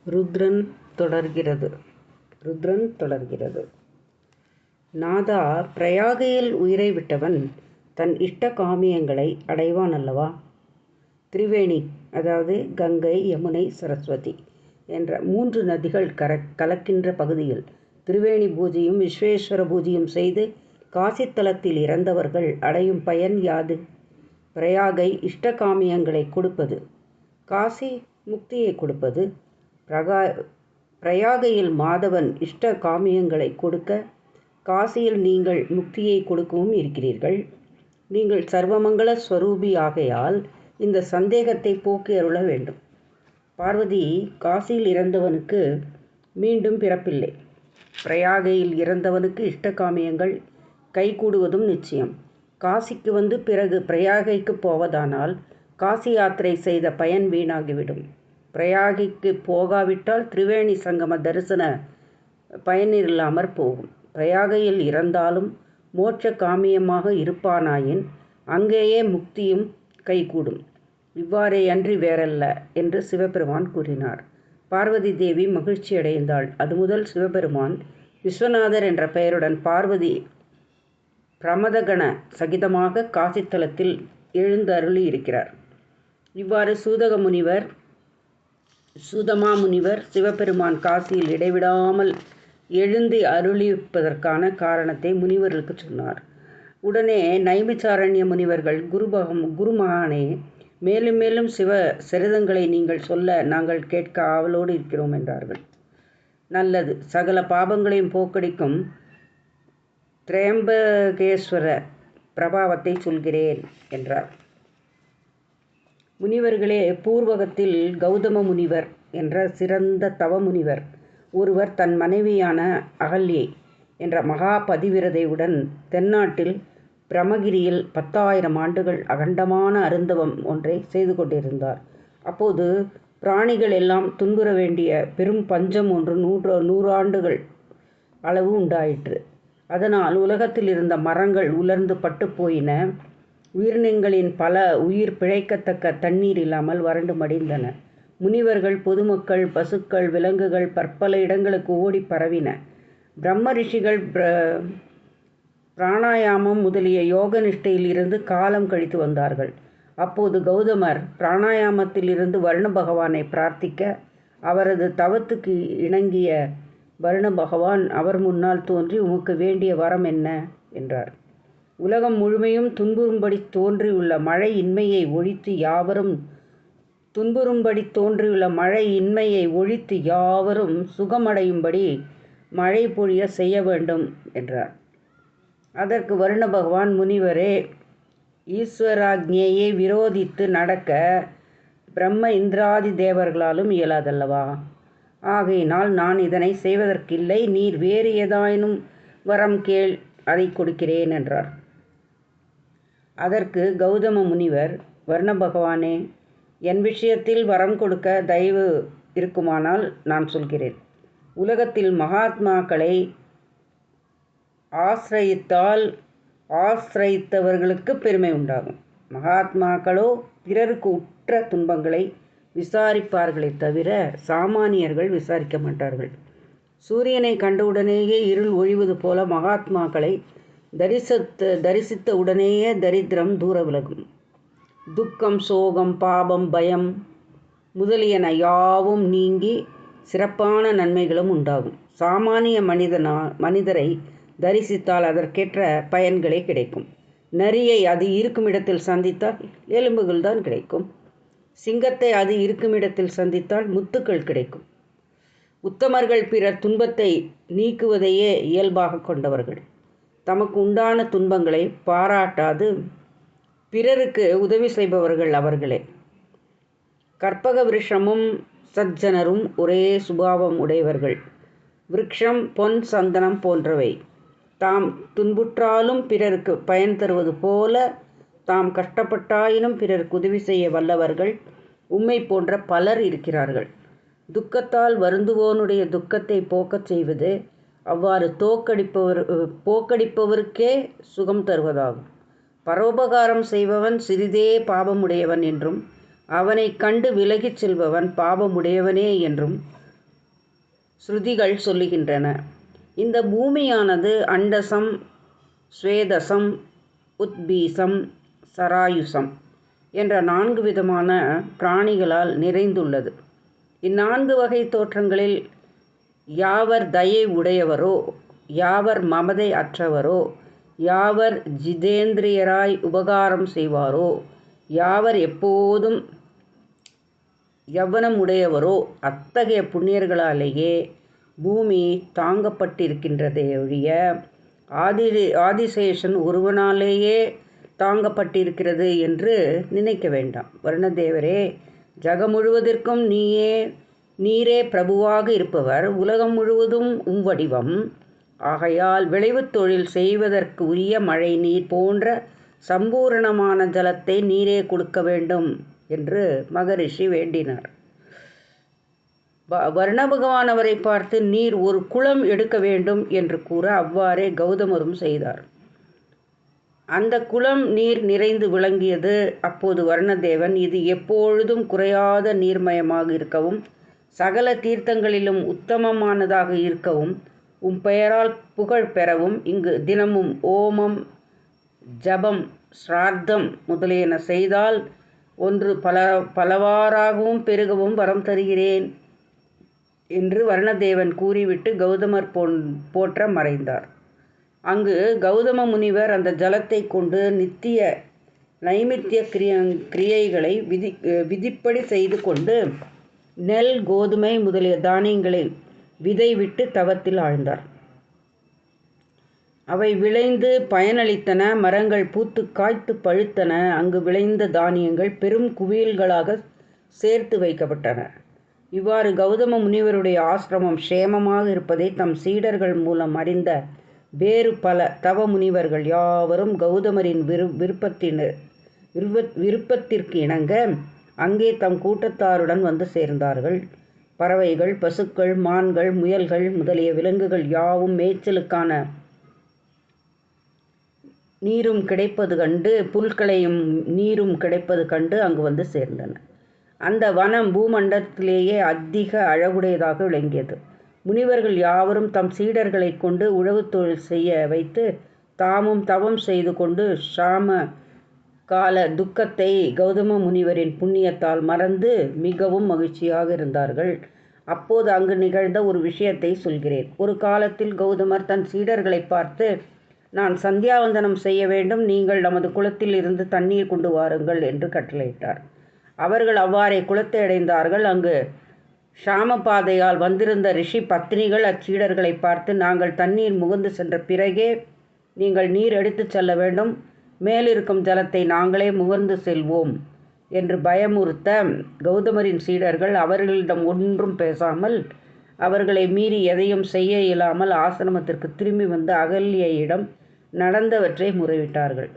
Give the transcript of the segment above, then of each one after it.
ருத்ரன் தொடர்கிறது. நாதா, பிரயாகையில் உயிரை விட்டவன் தன் இஷ்ட காமியங்களை அடைவான் அல்லவா? திரிவேணி, அதாவது கங்கை, யமுனை, சரஸ்வதி என்ற 3 நதிகள் கலக்கின்ற பகுதியில் திரிவேணி பூஜையும் விஸ்வேஸ்வர பூஜையும் செய்து காசித்தலத்தில் இறந்தவர்கள் அடையும் பயன் யாது? பிரயாகை இஷ்ட காமியங்களை கொடுப்பது, காசி முக்தியை கொடுப்பது. பிரயாகையில் மாதவன் இஷ்ட காமியங்களை கொடுக்க, காசியில் நீங்கள் முக்தியை கொடுக்கவும் இருக்கிறீர்கள். நீங்கள் சர்வமங்கள ஸ்வரூபி ஆகையால் இந்த சந்தேகத்தை போக்கி அருள வேண்டும். பார்வதி, காசியில் இறந்தவனுக்கு மீண்டும் பிறப்பில்லை. பிரயாகையில் இறந்தவனுக்கு இஷ்ட காமியங்கள் கைகூடுவதும் நிச்சயம். காசிக்கு வந்து பிறகு பிரயாகைக்கு போவதானால் காசி யாத்திரை செய்த பயன் வீணாகிவிடும். பிரயாகைக்கு போகாவிட்டால் திரிவேணி சங்கம தரிசன பயனில்லாமற் போகும். பிரயாகையில் இறந்தாலும் மோட்ச காமியமாக இருப்பானாயின் அங்கேயே முக்தியும் கைகூடும். இவ்வாறே அன்றி வேறல்ல என்று சிவபெருமான் கூறினார். பார்வதி தேவி மகிழ்ச்சி அடைந்தாள். அது முதல் சிவபெருமான் விஸ்வநாதர் என்ற பெயருடன் பார்வதி பிரமதகண சகிதமாக காசித்தலத்தில் எழுந்தருளி இருக்கிறார். இவ்வாறு சூதமா முனிவர் சிவபெருமான் காசியில் இடைவிடாமல் எழுந்து அருளிப்பதற்கான காரணத்தை முனிவர்களுக்கு சொன்னார். உடனே நைமிசாரண்ய முனிவர்கள், குருமகானே, மேலும் மேலும் சிவ சரிதங்களை நீங்கள் சொல்ல நாங்கள் கேட்க ஆவலோடு இருக்கிறோம் என்றார்கள். நல்லது, சகல பாபங்களையும் போக்கடிக்கும் திரையம்பகேஸ்வர பிரபாவத்தை சொல்கிறேன் என்றார். முனிவர்களே, பூர்வகத்தில் கௌதம முனிவர் என்ற சிறந்த தவ முனிவர் ஒருவர் தன் மனைவியான அகல்யை என்ற மகா பதிவிரதையுடன் தென்னாட்டில் பிரமகிரியில் 10,000 ஆண்டுகள் அகண்டமான அருந்தவம் ஒன்றை செய்து கொண்டிருந்தார். அப்போது பிராணிகள் எல்லாம் துன்புற வேண்டிய பெரும் பஞ்சம் ஒன்று 100 ஆண்டுகள் அளவு உண்டாயிற்று. அதனால் உலகத்தில் இருந்த மரங்கள் உலர்ந்து பட்டு போயின. உயிரினங்களின் பல உயிர் பிழைக்கத்தக்க தண்ணீர் இல்லாமல் வறண்டு மடிந்தன. முனிவர்கள், பொதுமக்கள், பசுக்கள், விலங்குகள் பற்பல இடங்களுக்கு ஓடி பரவின. பிரம்ம ரிஷிகள் பிராணாயாமம் முதலிய யோக நிஷ்டையில் இருந்து காலம் கழித்து வந்தார்கள். அப்போது கௌதமர் பிராணாயாமத்தில் இருந்து வருண பகவானை பிரார்த்திக்க, அவரது தவத்துக்கு இணங்கிய வருண பகவான் அவர் முன்னால் தோன்றி, உமக்கு வேண்டிய வரம் என்ன என்றார். உலகம் முழுமையும் துன்புறும்படி தோன்றியுள்ள மழை இன்மையை ஒழித்து யாவரும் சுகமடையும்படி மழை பொழிய செய்ய வேண்டும் என்றார். அதற்கு வருண பகவான், முனிவரே, ஈஸ்வராக்ஞையை விரோதித்து நடக்க பிரம்ம இந்திராதி தேவர்களாலும் இயலாதல்லவா? ஆகையினால் நான் இதனை செய்வதற்கில்லை. நீர் வேறு ஏதாயினும் வரம் கேள், அதை கொடுக்கிறேன் என்றார். அதற்கு கௌதம முனிவர், வருண பகவானே, என் விஷயத்தில் வரம் கொடுக்க தயவு இருக்குமானால் நான் சொல்கிறேன். உலகத்தில் மகாத்மாக்களை ஆசிரயித்தவர்களுக்கு பெருமை உண்டாகும். மகாத்மாக்களோ பிறருக்கு உற்ற துன்பங்களை விசாரிப்பார்களே தவிர சாமானியர்கள் விசாரிக்க மாட்டார்கள். சூரியனை கண்டவுடனேயே இருள் ஒழிவது போல மகாத்மாக்களை தரிசித்த உடனேயே தரித்திரம் தூர விலகும். துக்கம், சோகம், பாபம், பயம் முதலியன யாவும் நீங்கி சிறப்பான நன்மைகளும் உண்டாகும். சாமானிய மனிதரை தரிசித்தால் அதற்கேற்ற பயன்களே கிடைக்கும். நரியை அது இருக்கும் இடத்தில் சந்தித்தால் எலும்புகள் தான் கிடைக்கும். சிங்கத்தை அது இருக்கும் இடத்தில் சந்தித்தால் முத்துக்கள் கிடைக்கும். உத்தமர்கள் பிறர் துன்பத்தை நீக்குவதையே இயல்பாக கொண்டவர்கள். தமக்கு உண்டான துன்பங்களை பாராட்டாது பிறருக்கு உதவி செய்பவர்கள் அவர்களே. கற்பக விருஷமும் சஜ்ஜனரும் ஒரே சுபாவம் உடையவர்கள். விருட்சம், பொன், சந்தனம் போன்றவை தாம் துன்புற்றாலும் பிறருக்கு பயன் தருவது போல தாம் கஷ்டப்பட்டாயினும் பிறருக்கு உதவி செய்ய வல்லவர்கள் உம்மை போன்ற பலர் இருக்கிறார்கள். துக்கத்தால் வருந்துவோனுடைய துக்கத்தை போக்கச் செய்வது, அவ்வாறு போக்கடிப்பவருக்கே சுகம் தருவதாகும். பரோபகாரம் செய்பவன் சிறிதே பாபமுடையவன் என்றும், அவனை கண்டு விலகிச் செல்பவன் பாபமுடையவனே என்றும் ஸ்ருதிகள் சொல்லுகின்றன. இந்த பூமியானது அண்டசம், ஸ்வேதசம், உத்பீசம், சராயுசம் என்ற 4 விதமான பிராணிகளால் நிறைந்துள்ளது. இந்நான்கு வகை தோற்றங்களில் யாவர் தயை உடையவரோ, யாவர் மமதை அற்றவரோ, யாவர் ஜிதேந்திரியராய் உபகாரம் செய்வாரோ, யாவர் எப்போதும் யவ்வனம் உடையவரோ அத்தகைய புண்ணியர்களாலேயே பூமி தாங்கப்பட்டிருக்கின்றதே ஒழிய ஆதிசேஷன் ஒருவனாலேயே தாங்கப்பட்டிருக்கிறது என்று நினைக்க வேண்டாம். வருணதேவரே, ஜகம் முழுவதற்கும் நீரே பிரபுவாக இருப்பவர். உலகம் முழுவதும் வடிவம். ஆகையால் விளைவுத் தொழில் செய்வதற்கு உரிய மழை நீர் போன்ற சம்பூரணமான ஜலத்தை நீரே கொடுக்க வேண்டும் என்று மகரிஷி வேண்டினார். வருண பகவான் அவரை பார்த்து நீர் ஒரு குளம் எடுக்க வேண்டும் என்று கூற அவ்வாறே கௌதமரும் செய்தார். அந்த குளம் நீர் நிறைந்து விளங்கியது. அப்போது வருணதேவன், இது எப்பொழுதும் குறையாத நீர்மயமாக இருக்கவும், சகல தீர்த்தங்களிலும் உத்தமமானதாக இருக்கவும், பெயரால் புகழ் பெறவும் இங்கு தினமும் ஓமம், ஜபம், ஸ்ரார்த்தம் முதலியன செய்தால் ஒன்று பலவாறாகவும் பெருகவும் வரம் தருகிறேன் என்று வருணதேவன் கூறிவிட்டு கௌதமர் போற்ற மறைந்தார். அங்கு கௌதம முனிவர் அந்த ஜலத்தை கொண்டு நித்திய நைமித்திய கிரியைகளை விதிப்படி செய்து கொண்டு நெல், கோதுமை முதலிய தானியங்களை விதை விட்டு தவத்தில் ஆழ்ந்தார். அவை விளைந்து பயனளித்தன. மரங்கள் பூத்து காய்த்து பழுத்தன. அங்கு விளைந்த தானியங்கள் பெரும் குவியல்களாக சேர்த்து வைக்கப்பட்டன. இவ்வாறு கௌதம முனிவருடைய ஆசிரமம் சேமமாக இருப்பதை தம் சீடர்கள் மூலம் அறிந்த வேறு பல தவ முனிவர்கள் யாவரும் கௌதமரின் விருப்பத்திற்கு இணங்க அங்கே தம் கூட்டத்தாருடன் வந்து சேர்ந்தார்கள். பறவைகள், பசுக்கள், மான்கள், முயல்கள் முதலிய விலங்குகள் யாவும் மேய்ச்சலுக்கான நீரும் கிடைப்பது கண்டு, புல்களையும் நீரும் கிடைப்பது கண்டு அங்கு வந்து சேர்ந்தன. அந்த வனம் பூமண்டலத்திலேயே அதிக அழகுடையதாக விளங்கியது. முனிவர்கள் யாவரும் தம் சீடர்களை கொண்டு உழவு தொழில் செய்ய வைத்து தாமும் தவம் செய்து கொண்டு சாம கால துக்கத்தை கௌதம முனிவரின் புண்ணியத்தால் மறந்து மிகவும் மகிழ்ச்சியாக இருந்தார்கள். அப்போது அங்கு நிகழ்ந்த ஒரு விஷயத்தை சொல்கிறேன். ஒரு காலத்தில் கௌதமர் தன் சீடர்களை பார்த்து, நான் சந்தியாவந்தனம் செய்ய வேண்டும், நீங்கள் நமது குளத்தில் இருந்து தண்ணீர் கொண்டு வாருங்கள் என்று கட்டளையிட்டார். அவர்கள் அவ்வாறே குளத்தை அடைந்தார்கள். அங்கு ஷாமபாதையால் வந்திருந்த ரிஷி பத்னிகள் அச்சீடர்களை பார்த்து, நாங்கள் தண்ணீர் முகந்து சென்ற பிறகே நீங்கள் நீர் எடுத்து செல்ல வேண்டும், மேலிருக்கும் ஜலத்தை நாங்களே முகர்ந்து செல்வோம் என்று பயமுறுத்த கௌதமரின் சீடர்கள் அவர்களிடம் ஒன்றும் பேசாமல் அவர்களை மீறி எதையும் செய்ய இயலாமல் ஆசிரமத்திற்கு திரும்பி வந்து அகல்யையிடம் நடந்தவற்றை முறையிட்டார்கள்.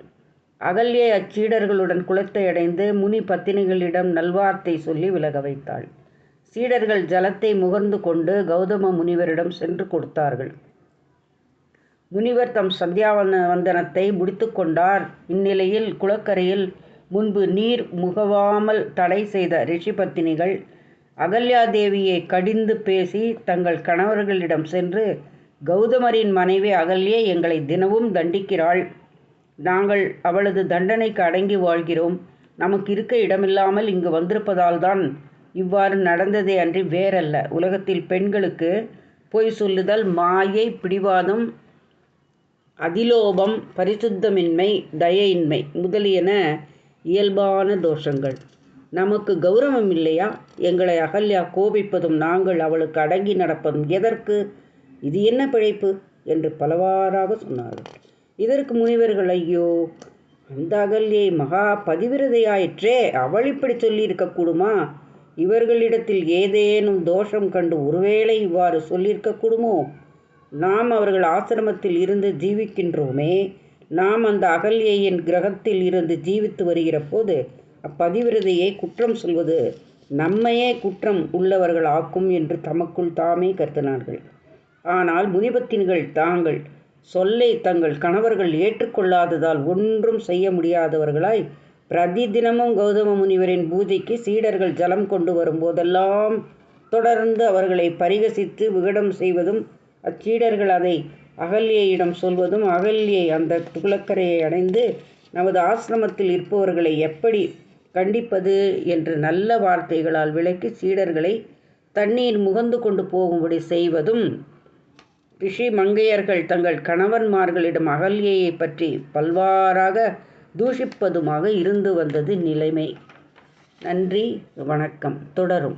அகல்யை அச்சீடர்களுடன் குளத்தை அடைந்து முனி பத்தினிகளிடம் நல்வார்த்தை சொல்லி விலக வைத்தாள். சீடர்கள் ஜலத்தை முகர்ந்து கொண்டு கௌதம முனிவரிடம் சென்று கொடுத்தார்கள். முனிவர் தம் சந்தியாவந்தனத்தை முடித்து கொண்டார். இந்நிலையில் குளக்கரையில் முன்பு நீர் முகவாமல் தடை செய்த ரிஷி பத்தினிகள் அகல்யாதேவியை கடிந்து பேசி தங்கள் கணவர்களிடம் சென்று, கௌதமரின் மனைவி அகல்யை எங்களை தினமும் தண்டிக்கிறாள். நாங்கள் அவளது தண்டனைக்கு அடங்கி வாழ்கிறோம். நமக்கு இருக்க இடமில்லாமல் இங்கு வந்திருப்பதால் தான் இவ்வாறு நடந்ததே அன்றி வேறல்ல. உலகத்தில் பெண்களுக்கு பொய் சொல்லுதல், மாயை, பிடிவாதம், அதிலோபம், பரிசுத்தமின்மை, தயையின்மை முதலியன இயல்பான தோஷங்கள். நமக்கு கௌரவம் இல்லையா? எங்களை அகல்யா கோபிப்பதும் நாங்கள் அவளுக்கு அடங்கி நடப்பதும் எதற்கு? இது என்ன பிழைப்பு என்று பலவாறாக சொன்னார்கள். இதற்கு முனிவர்கள், ஐயோ, அந்த அகல்யை மகா பதிவிரதையாயிற்றே, அவள் இப்படி சொல்லியிருக்கக்கூடுமா? இவர்களிடத்தில் ஏதேனும் தோஷம் கண்டு ஒருவேளை இவ்வாறு சொல்லியிருக்கக்கூடுமோ? நாம் அவர்கள் ஆசிரமத்தில் இருந்து ஜீவிக்கின்றோமே, நாம் அந்த அகல்யையின் கிரகத்தில் இருந்து ஜீவித்து வருகிற போது அப்பதிவிரதையை குற்றம் சொல்வது நம்மையே குற்றம் உள்ளவர்கள் ஆக்கும் என்று தமக்குள் தாமே கருத்தினார்கள். ஆனால் முனிபத்தின்கள் தாங்கள் சொல்லை தங்கள் கணவர்கள் ஏற்றுக்கொள்ளாததால் ஒன்றும் செய்ய முடியாதவர்களாய் பிரதி தினமும் கௌதம முனிவரின் பூஜைக்கு சீடர்கள் ஜலம் கொண்டு வரும்போதெல்லாம் தொடர்ந்து அவர்களை பரிகசித்து விகடம் செய்வதும், அச்சீடர்கள் அதை அகல்யையிடம் சொல்வதும், அகல்யை அந்த குளக்கரையை அடைந்து நமது ஆசிரமத்தில் இருப்பவர்களை எப்படி கண்டிப்பது என்று நல்ல வார்த்தைகளால் விளக்கி சீடர்களை தண்ணீர் முகந்து கொண்டு போகும்படி செய்வதும், ரிஷி மங்கையர்கள் தங்கள் கணவன்மார்களிடம் அகல்யையை பற்றி பல்வாறாக தூஷிப்பதுமாக இருந்து வந்தது நிலைமை. நன்றி, வணக்கம். தொடரும்.